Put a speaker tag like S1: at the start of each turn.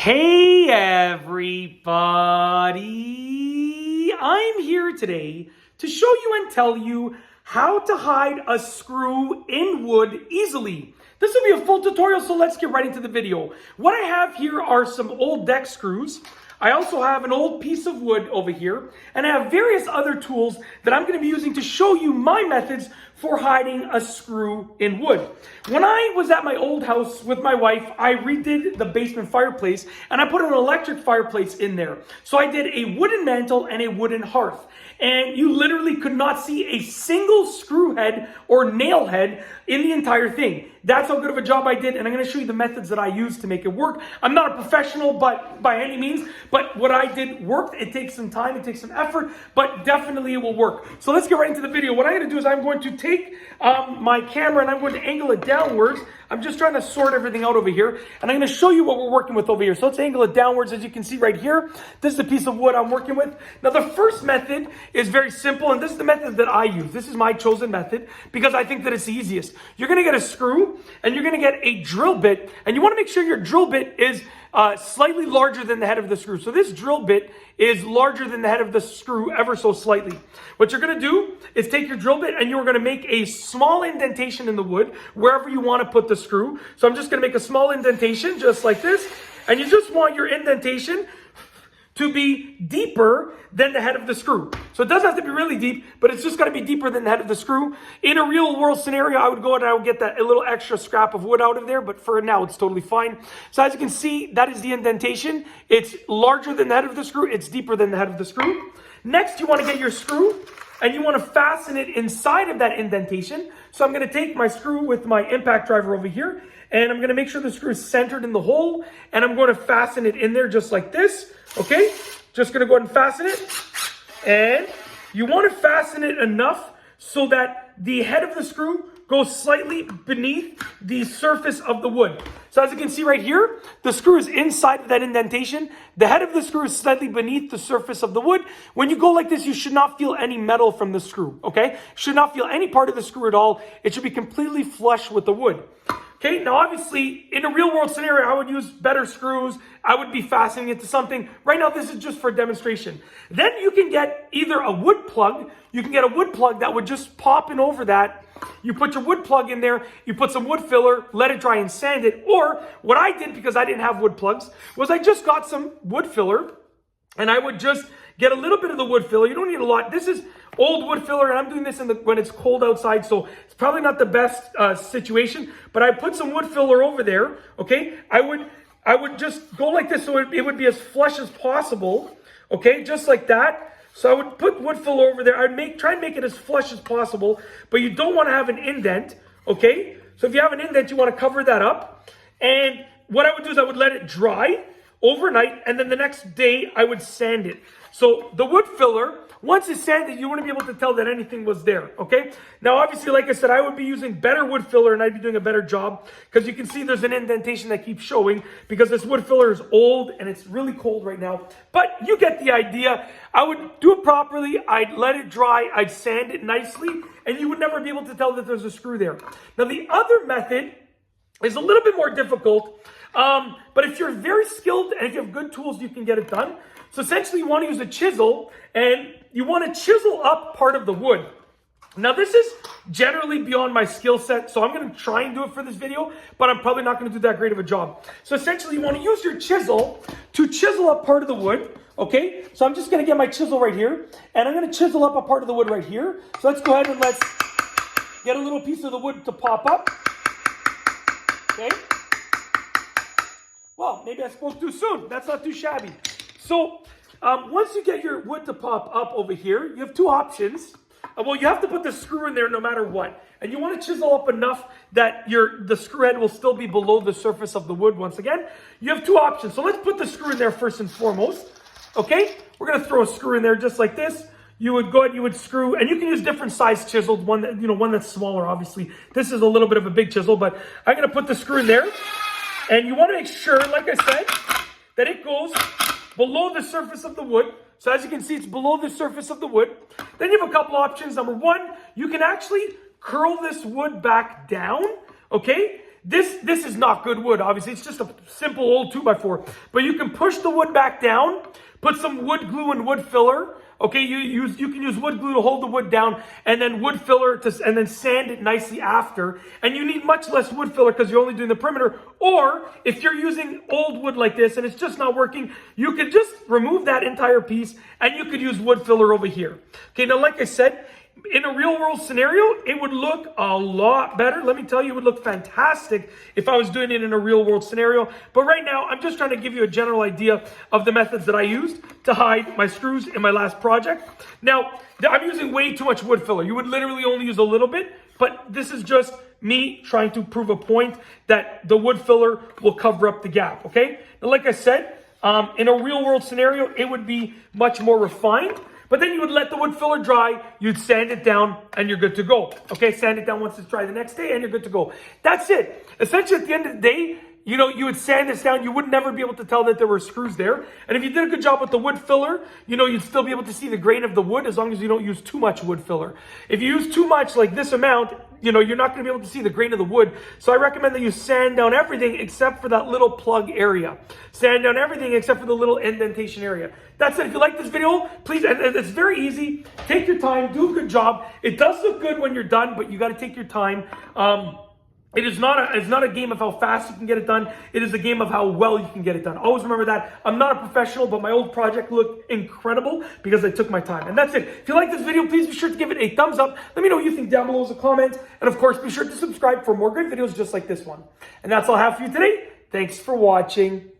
S1: Hey everybody! I'm here today to show you and tell you how to hide a screw in wood easily. This will be a full tutorial, so let's get right into the video. What I have here are some old deck screws. I also have an old piece of wood over here, and I have various other tools that I'm going to be using to show you my methods for hiding a screw in wood. When I was at my old house with my wife, I redid the basement fireplace, and I put an electric fireplace in there. So I did a wooden mantle and a wooden hearth. And you literally could not see a single screw head or nail head in the entire thing. That's how good of a job I did, and I'm going to show you the methods that I use to make it work. I'm not a professional by any means, but what I did worked. It takes some time, it takes some effort, but definitely it will work. So let's get right into the video. What I'm going to do is I'm going to take my camera and I'm going to angle it downwards. I'm just trying to sort everything out over here, and I'm going to show you what we're working with over here. So let's angle it downwards. As you can see right here, this is the piece of wood I'm working with. Now the first method is very simple, and this is the method that I use. This is my chosen method because I think that it's the easiest. You're going to get a screw and you're going to get a drill bit, and you want to make sure your drill bit is slightly larger than the head of the screw. So this drill bit is larger than the head of the screw ever so slightly. What you're going to do is take your drill bit and you're going to make a small indentation in the wood wherever you want to put the screw. So I'm just going to make a small indentation just like this, and you just want your indentation to be deeper than the head of the screw. So it doesn't have to be really deep, but it's just got to be deeper than the head of the screw. In a real world scenario, I would go and I would get that a little extra scrap of wood out of there, but for now, it's totally fine. So as you can see, that is the indentation. It's larger than the head of the screw. It's deeper than the head of the screw. Next, you want to get your screw and you want to fasten it inside of that indentation. So I'm going to take my screw with my impact driver over here, and I'm going to make sure the screw is centered in the hole, and I'm going to fasten it in there just like this. Okay, just going to go ahead and fasten it. And you want to fasten it enough so that the head of the screw goes slightly beneath the surface of the wood. So as you can see right here, the screw is inside of that indentation. The head of the screw is slightly beneath the surface of the wood. When you go like this, you should not feel any metal from the screw, okay? Should not feel any part of the screw at all. It should be completely flush with the wood. Okay, now obviously, in a real world scenario, I would use better screws. I would be fastening it to something. Right now, this is just for demonstration. Then you can get either a wood plug. You can get a wood plug that would just pop in over that. You put your wood plug in there, you put some wood filler, let it dry and sand it. Or what I did, because I didn't have wood plugs, was I just got some wood filler, and I would just get a little bit of the wood filler. You don't need a lot. This is old wood filler, and I'm doing this when it's cold outside, so it's probably not the best situation, but I put some wood filler over there, okay? I would just go like this so it would be as flush as possible, okay? Just like that. So I would put wood filler over there. I'd try and make it as flush as possible, but you don't want to have an indent, okay? So if you have an indent, you want to cover that up. And what I would do is I would let it dry overnight, and then the next day I would sand it. So the wood filler, once it's sanded, you wouldn't be able to tell that anything was there, okay? Now, obviously, like I said, I would be using better wood filler, and I'd be doing a better job, because you can see there's an indentation that keeps showing, because this wood filler is old, and it's really cold right now. But you get the idea. I would do it properly. I'd let it dry. I'd sand it nicely, and you would never be able to tell that there's a screw there. Now, the other method is a little bit more difficult, but if you're very skilled and if you have good tools, you can get it done. So essentially, you want to use a chisel, and you want to chisel up part of the wood. Now, this is generally beyond my skill set, so I'm going to try and do it for this video, but I'm probably not going to do that great of a job. So essentially, you want to use your chisel to chisel up part of the wood, okay? So I'm just going to get my chisel right here, and I'm going to chisel up a part of the wood right here. So let's go ahead and let's get a little piece of the wood to pop up, okay? Well, maybe I spoke too soon. That's not too shabby. So once you get your wood to pop up over here, you have two options. Well, you have to put the screw in there no matter what. And you want to chisel up enough that the screw head will still be below the surface of the wood once again. You have two options. So let's put the screw in there first and foremost. Okay? We're going to throw a screw in there just like this. You would go ahead, you would screw, and you can use different size chisels, one that's smaller, obviously. This is a little bit of a big chisel, but I'm going to put the screw in there. And you want to make sure, like I said, that it goes below the surface of the wood. So as you can see, it's below the surface of the wood. Then you have a couple options. Number one, you can actually curl this wood back down, okay? This is not good wood, obviously. It's just a simple old 2x4. But you can push the wood back down, put some wood glue and wood filler. Okay, you can use wood glue to hold the wood down, and then wood filler and then sand it nicely after. And you need much less wood filler because you're only doing the perimeter. Or if you're using old wood like this and it's just not working, you could just remove that entire piece and you could use wood filler over here. Okay, now like I said, in a real world scenario, it would look a lot better. Let me tell you, it would look fantastic if I was doing it in a real world scenario. But right now, I'm just trying to give you a general idea of the methods that I used to hide my screws in my last project. Now, I'm using way too much wood filler. You would literally only use a little bit, but this is just me trying to prove a point that the wood filler will cover up the gap, okay? Now, like I said, in a real world scenario, it would be much more refined. But then you would let the wood filler dry, you'd sand it down, and you're good to go. Okay, sand it down once it's dry the next day, and you're good to go. That's it. Essentially, at the end of the day, you know, you would sand this down. You would never be able to tell that there were screws there. And if you did a good job with the wood filler, you know, you'd still be able to see the grain of the wood as long as you don't use too much wood filler. If you use too much, like this amount, you know, you're not going to be able to see the grain of the wood. So I recommend that you sand down everything except for that little plug area. Sand down everything except for the little indentation area. That's it. If you like this video, please, and it's very easy. Take your time, do a good job. It does look good when you're done, but you got to take your time. It's not a game of how fast you can get it done. It is a game of how well you can get it done. Always remember that. I'm not a professional, but my old project looked incredible because I took my time. And that's it. If you like this video, please be sure to give it a thumbs up. Let me know what you think down below as a comment. And of course, be sure to subscribe for more great videos just like this one. And that's all I have for you today. Thanks for watching.